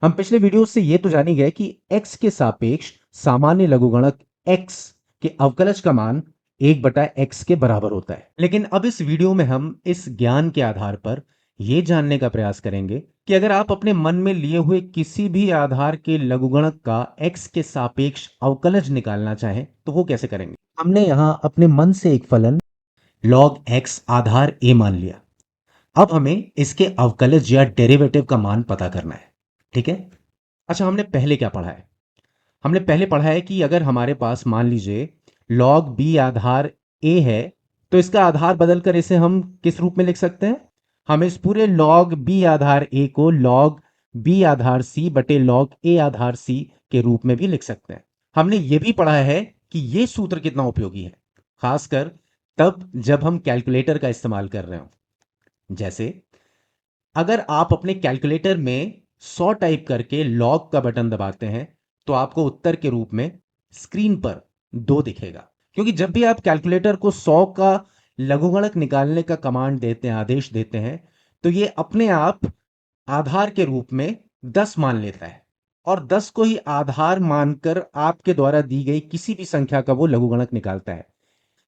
हम पिछले वीडियो से ये तो जान ही गए कि x के सापेक्ष सामान्य लघुगणक x के अवकलज का मान 1/x के बराबर होता है। लेकिन अब इस वीडियो में हम इस ज्ञान के आधार पर यह जानने का प्रयास करेंगे कि अगर आप अपने मन में लिए हुए किसी भी आधार के लघुगणक का x के सापेक्ष अवकलज निकालना चाहें तो वो कैसे करेंगे। हमने यहां अपने मन से एक फलन log x आधार a मान लिया। अब हमें इसके अवकलज या डेरिवेटिव का मान पता करना है। ठीक है। अच्छा, हमने पहले क्या पढ़ा है? हमने पहले पढ़ा है कि अगर हमारे पास मान लीजिए log b आधार a है तो इसका आधार बदलकर इसे हम किस रूप में लिख सकते हैं? हम इस पूरे log b आधार a को log b आधार c बटे log a आधार c के रूप में भी लिख सकते हैं। हमने यह भी पढ़ा है कि यह सूत्र कितना उपयोगी है, खासकर तब जब हम कैलकुलेटर का इस्तेमाल कर रहे हो। जैसे अगर आप अपने कैलकुलेटर में 100 टाइप करके लॉग का बटन दबाते हैं तो आपको उत्तर के रूप में स्क्रीन पर 2 दिखेगा, क्योंकि जब भी आप कैलकुलेटर को 100 का लघुगणक निकालने का कमांड देते हैं, आदेश देते हैं, तो ये अपने आप आधार के रूप में 10 मान लेता है और 10 को ही आधार मानकर आपके द्वारा दी गई किसी भी संख्या का वो लघुगणक निकालता है।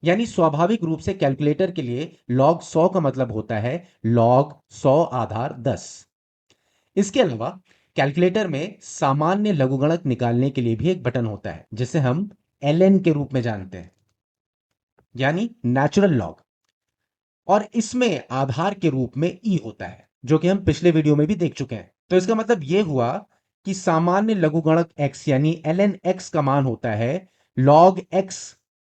यानी स्वाभाविक रूप से कैलकुलेटर के लिए log 100 का मतलब होता है log 100 आधार 10। इसके अलावा कैलकुलेटर में सामान्य लघुगणक निकालने के लिए भी एक बटन होता है जिसे हम ln के रूप में जानते हैं, यानी नेचुरल लॉग, और इसमें आधार के रूप में e होता है, जो कि हम पिछले वीडियो में भी देख चुके हैं। तो इसका मतलब यह हुआ कि सामान्य लघुगणक x यानी ln x का मान होता है log x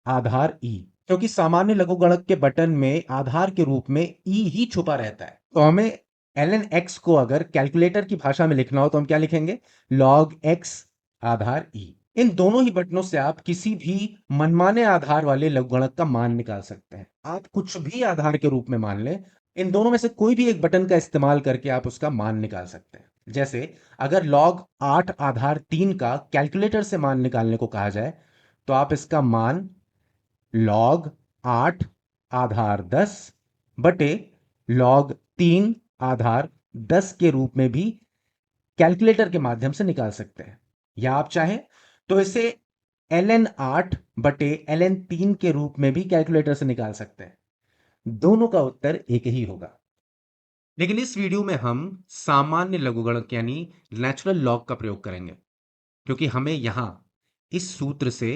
आधार e, क्योंकि सामान्य लघुगणक के बटन में आधार के रूप में e ही छुपा रहता है। तो हमें ln x को अगर कैलकुलेटर की भाषा में लिखना हो तो हम क्या लिखेंगे? log x आधार e। इन दोनों ही बटनों से आप किसी भी मनमाने आधार वाले लघुगणक का मान निकाल सकते हैं। आप कुछ भी आधार के रूप में मान लें, इन दोनों में से कोई भी एक बटन का इस्तेमाल करके आप उसका मान निकाल सकते हैं। जैसे अगर log 8 आधार 3 का कैलकुलेटर से मान निकालने को कहा जाए तो आप इसका मान log 8 आधार 10 बटे log 3 आधार 10 के रूप में भी कैलकुलेटर के माध्यम से निकाल सकते हैं, या आप चाहें तो इसे ln 8 बटे ln 3 के रूप में भी कैलकुलेटर से निकाल सकते हैं। दोनों का उत्तर एक ही होगा। लेकिन इस वीडियो में हम सामान्य लघुगणक यानी नेचुरल लॉग का प्रयोग करेंगे, क्योंकि हमें यहां इस सूत्र से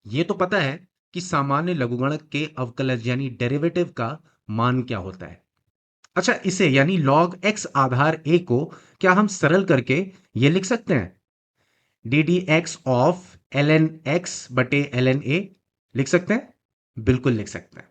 यह तो पता है कि सामान्य लघुगणक के अवकलज यानी डेरिवेटिव का मान क्या होता है। अच्छा, इसे यानी log x आधार a को क्या हम सरल करके ये लिख सकते हैं? D D x of ln x बटे ln a लिख सकते हैं? बिल्कुल लिख सकते हैं।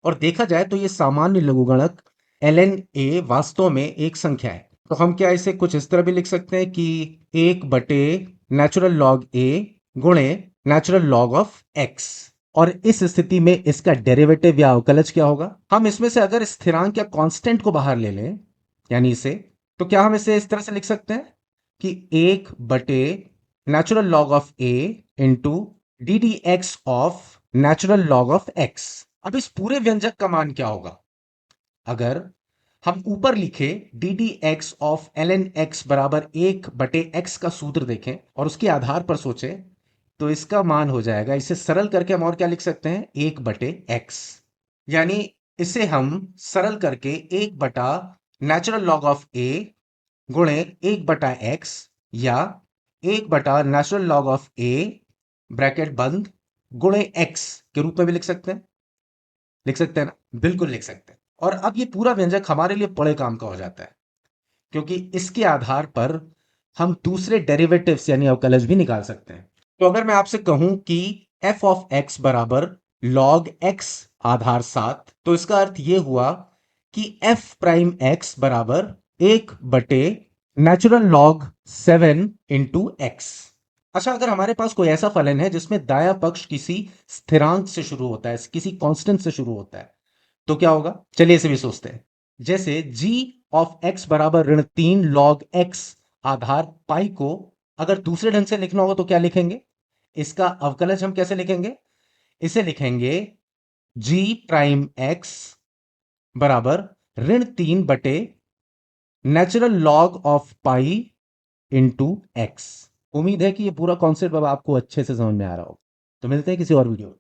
और देखा जाए तो ये सामान्य लघुगणक ln a वास्तव में एक संख्या है, तो हम क्या इसे कुछ इस तरह भी लिख सकते हैं कि 1 बटे नेचुरल लॉग a गुणे नेचुरल लॉग ऑफ x। और इस स्थिति में इसका डेरिवेटिव या अवकलज क्या होगा? हम इसमें से अगर स्थिरांक या कांस्टेंट को बाहर ले लें, यानी इसे, तो क्या हम इसे इस तरह से लिख सकते हैं कि 1 बटे natural log of a into D D x of natural log of x। अब इस पूरे व्यंजक का मान क्या होगा? अगर हम ऊपर लिखे D D x of ln x बराबर 1/x का सूत्र देखें और उसके आधार पर सोचें तो इसका मान हो जाएगा, इसे सरल करके हम और क्या लिख सकते हैं? 1/x। यानी इसे हम सरल करके 1 बटा नेचुरल लॉग ऑफ a गुणे 1/x या 1 बटा natural log of a bracket बंद गुणे x के रूप में भी लिख सकते हैं। लिख सकते हैं ना? बिल्कुल लिख सकते हैं। और अब ये पूरा व्यंजक हमारे लिए बड़े काम का हो जाता है, क्योंकि इसके आधार पर हम दूसरे डेरिवेटिव्स यानी अवकलज भी निकाल सकते हैं। तो अगर मैं आपसे कहूं कि f ऑफ x बराबर log x आधार 7, तो इसका अर्थ यह हुआ कि f प्राइम x बराबर 1 बटे नेचुरल लॉग 7 इंटू x। अच्छा, अगर हमारे पास कोई ऐसा फलन है जिसमें दाया पक्ष किसी स्थिरांक से शुरू होता है, किसी कांस्टेंट से शुरू होता है, तो क्या होगा? चलिए इसे भी सोचते हैं। जैसे g ऑफ x बराबर ऋण 3 log x आधार पाई को अगर दूसरे ढंग से लिखना होगा तो क्या लिखेंगे? इसका अवकलज हम कैसे लिखेंगे? इसे लिखेंगे g प्राइम x बराबर ऋण 3 बटे natural log of pi into x. उम्मीद है कि ये पूरा कॉन्सेप्ट अब आपको अच्छे से समझ में आ रहा हो। तो मिलते हैं किसी और वीडियो में।